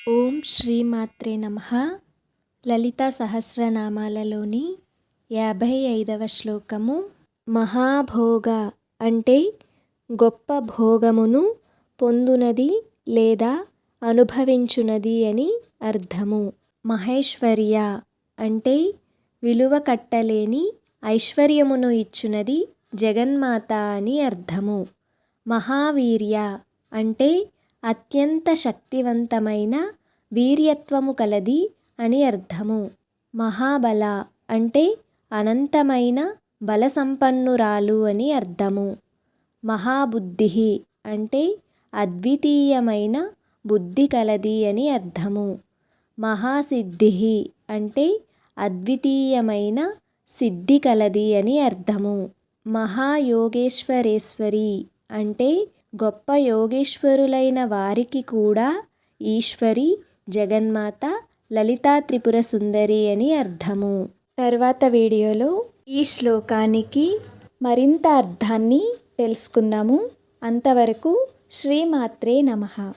ఓం శ్రీమాత్రే నమః. లలితా సహస్రనామాలలోని 55వ శ్లోకము. మహాభోగ అంటే గొప్ప భోగమును పొందునది లేదా అనుభవించునది అని అర్థము. మహేశ్వర్య అంటే విలువ కట్టలేని ఐశ్వర్యమును ఇచ్చునది జగన్మాత అని అర్థము. మహావీర్య అంటే అత్యంత శక్తివంతమైన వీర్యత్వము కలది అని అర్థము. మహాబల అంటే అనంతమైన బలసంపన్నురాలు అని అర్థము. మహాబుద్ధి అంటే అద్వితీయమైన బుద్ధి కలది అని అర్థము. మహాసిద్ధి అంటే అద్వితీయమైన సిద్ధి కలది అని అర్థము. మహాయోగేశ్వరేశ్వరి అంటే గొప్ప యోగేశ్వరులైన వారికి కూడా ఈశ్వరి జగన్మాత లలితా త్రిపుర సుందరి అని అర్థము. తర్వాత వీడియోలో ఈ శ్లోకానికి మరింత అర్థాన్ని తెలుసుకుందాము. అంతవరకు శ్రీమాత్రే నమః.